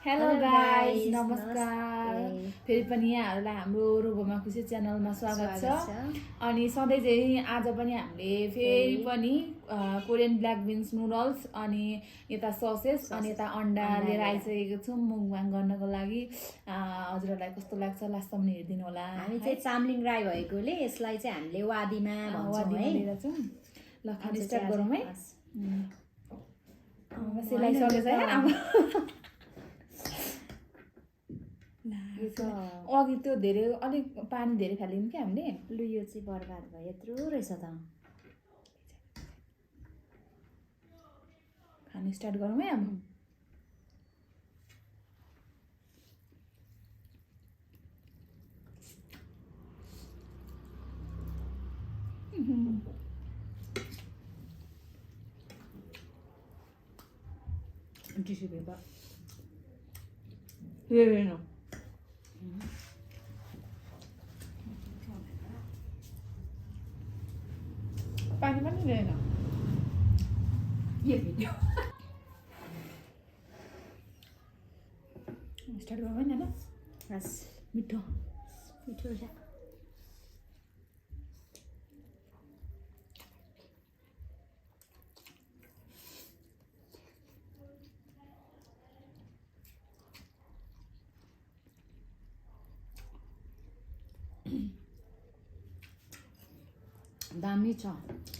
Hello guys, guys, नमस्कार। नमस्ते। फेरि पनि यहाँहरूलाई हाम्रो रोबोमा खुसी च्यानलमा स्वागत छ। अनि सधैँ चाहिँ आज पनि हामीले फेरि पनि कोरियन ब्ल्याक बिन्स नुडल्स अनि यता ससेस अनि यता अन्डा लिएर आइसकेको छौँ मुखबाङ गर्नको लागि। हजुरहरूलाई कस्तो लाग्छ लास्टसम्म हेरिदिनु होला। हामी चाहिँ चाम्लिङ राई भएकोले यसलाई चाहिँ हामीले वादीमा भन्छौँ है। लिएर छौँ। ल खाना स्टार्ट गरौँ है। सेलाइसकेछ है अब। अघि त्यो धेरै अलिक पानी धेरै फाल्यौँ कि हामीले। लु यो चाहिँ बर्बाद भयो, यत्रो रहेछ त। खाना स्टार्ट गरौँ है अब। टिस्यु पेपर हेर्नु पानी पनि लिएन यो भिडियो स्टार्ट गरौँ है न। बस मिठो मिठो छ। दामी छ,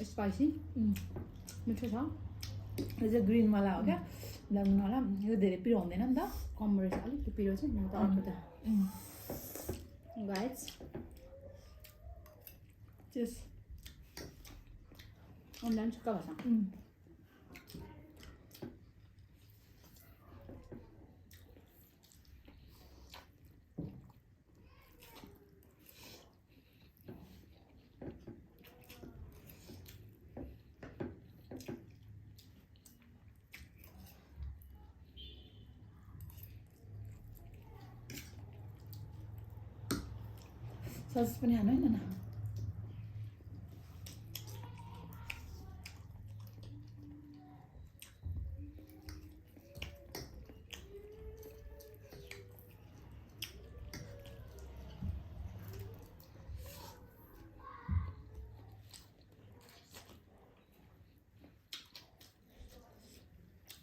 स्पाइसी मिठो छ। यो चाहिँ ग्रिनवाला हो क्या, ब्ल्याकवाला। यो धेरै पिरो हुँदैन नि त, कम रहेछ अलिक पिरो चाहिँ। म त अर्को त गाइस चेस अनलाइन सुक्खा भन्छ। सस पनि हाल्नु है न।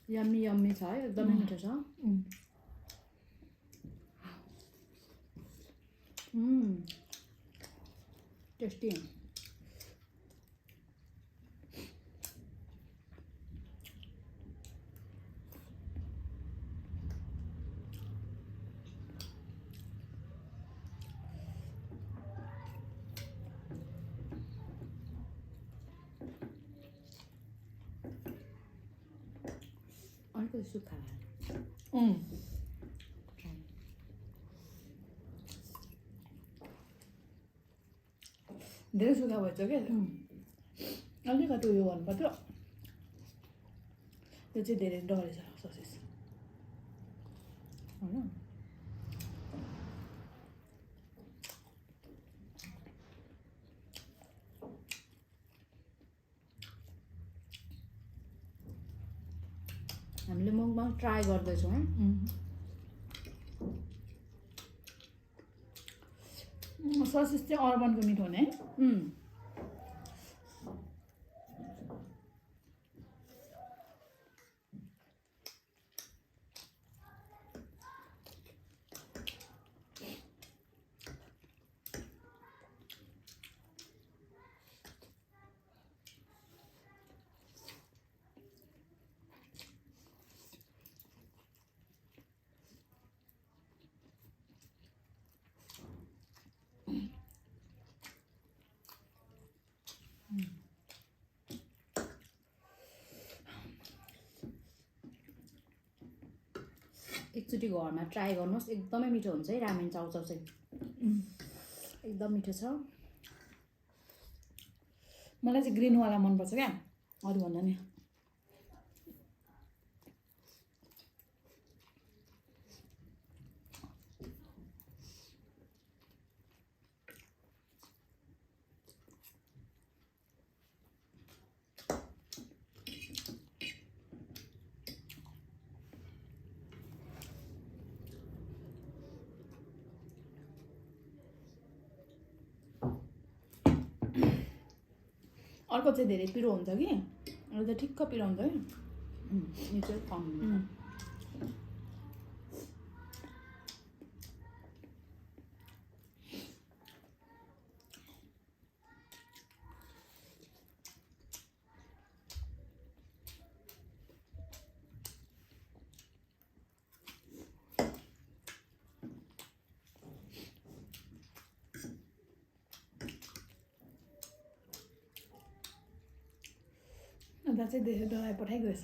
यम्मी यम्मी छ है, एकदमै मिठो छ। टेस्टी। अलिकति सुक्खा धेरै सुक्खा भएछ क्या। अलिकति उयो गर्नु पर्थ्यो। त्यो चाहिँ धेरै डढेछ ससेस होइन। हामीले मुखमा ट्राई गर्दैछौँ है। ससेस चाहिँ अर्बनको मिठो हुने है। एकचोटि घरमा ट्राई गर्नुहोस्, एकदमै मिठो हुन्छ है। रामेन चाउचाउ चाहिँ एकदम मिठो छ। मलाई चाहिँ ग्रिनवाला मनपर्छ क्या अरूभन्दा नि। अर्को चाहिँ धेरै पिरो हुन्छ कि यो चाहिँ ठिक्क पिरो हुन्छ कि यो चाहिँ कम अन्त चाहिँ धेरै डराइ पठाइगएछ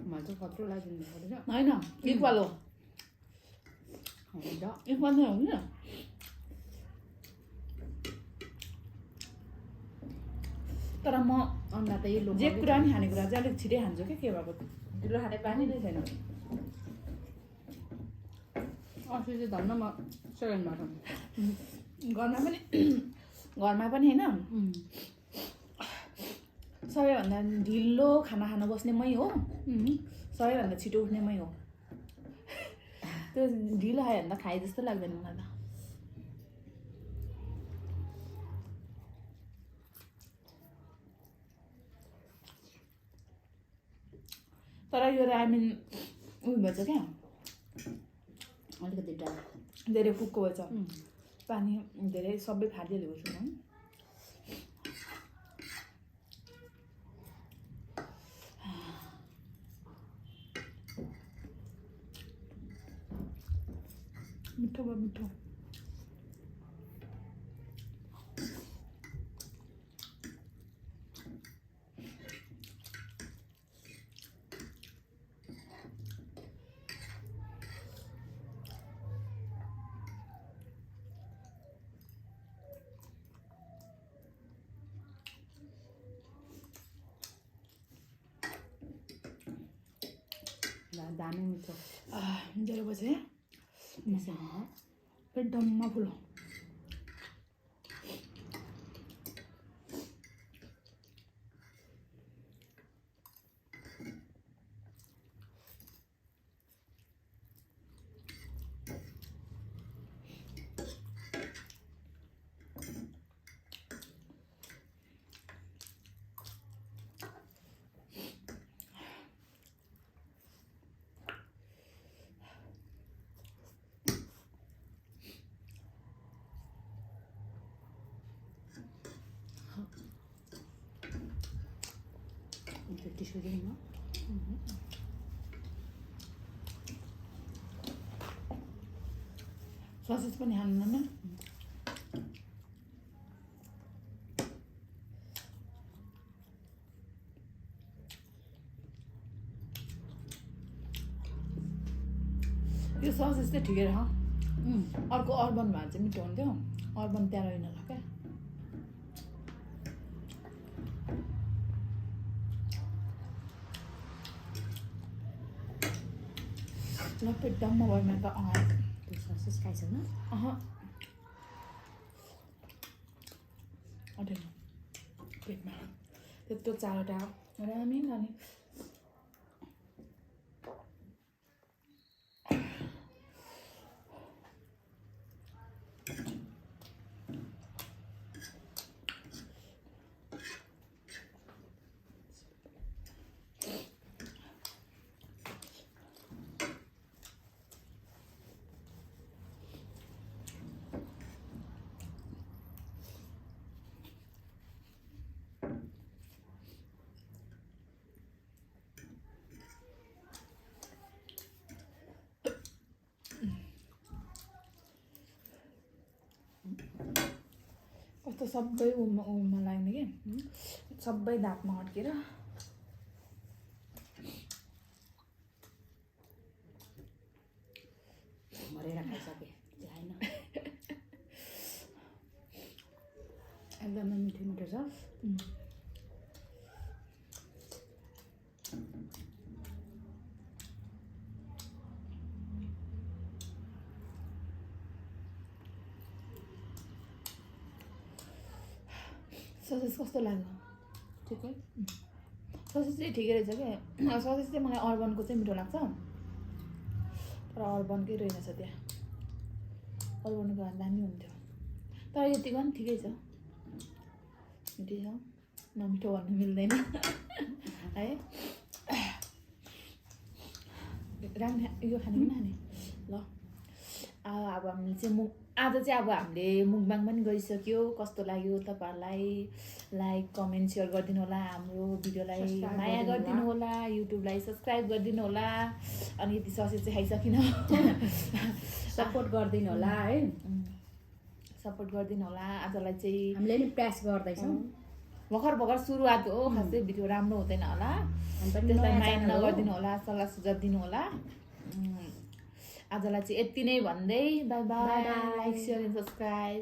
मैले चाहिँ कत्रो लगाइदिनु पर्छ होइन इक्वल हो हुन्छ इक्वल नै हो कि तर म अन्डा त यल्लो जे कुरा नि खानेकुरा चाहिँ अलिक छिटै खान्छु क्या के भएको ढिलो खाने बानी नै छैन अस्ति चाहिँ धन्न म सेकेन्डमा घरमा पनि घरमा पनि होइन सबैभन्दा ढिलो खाना खान बस्ने मै हो सबैभन्दा छिटो उठ्ने मै हो त्यो ढिलो खायो भने त खाए जस्तो लाग्दैन मलाई त तर यो रामेन उयो भएछ क्या अलिकति ड्राई धेरै फुक्को भएछ पानी धेरै सबै फाटिहालेको छु म मिठो भयो मिठो दामी मिठो धेरै पछि मसला पेट डम्मा फुल टिस्यु दिउँ न ससेज पनि हाल्नु न यो ससेज चाहिँ ठिकै रह अर्को अर्बन भए चाहिँ मिठो हुन्थ्यो अर्बन त्यहाँ रहेन ल क्या ल पेट डम्मा भयो मेरो त त्यो ससेज खाइसक्नु अटेन पेटमा त्यत्रो चारवटा रामी लाने कस्तो सबै उमा लाग्ने कि सबै दाँतमा अड्केर मरेर खाइसकेँ त्यो होइन एकदमै मिठो मिठो छ ससेज कस्तो लाग्यो? ठिकै ससेज चाहिँ ठिकै रहेछ क्या। ससेज चाहिँ मलाई अर्बनको चाहिँ मिठो लाग्छ, तर अर्बनकै रहेनछ त्यहाँ। अर्बनको भन्दा दामी हुन्थ्यो, तर यतिको पनि ठिकै छ, मिठै छ, नमिठो भन्नु मिल्दैन है। राम्रो यो खाने कि नखाने? ल अब हामीले चाहिँ आज चाहिँ अब हामीले मुकबाङ पनि गरिसक्यो। कस्तो लाग्यो तपाईँहरूलाई? लाइक कमेन्ट सेयर गरिदिनु होला, हाम्रो भिडियोलाई माया गरिदिनु होला, युट्युबलाई सब्सक्राइब गरिदिनु होला। अनि यति ससेज चाहिँ खाइसकिन सपोर्ट गरिदिनु होला है, सपोर्ट गरिदिनु होला। आजलाई चाहिँ हामीले नि प्रयास गर्दैछौँ, भर्खर सुरुवात हो, खासै भिडियो राम्रो हुँदैन होला, त्यसलाई माया नगरिदिनु होला, सल्लाह सुझाव दिनु होला। आजलाई चाहिँ यति नै भन्दै by by, like share and subscribe.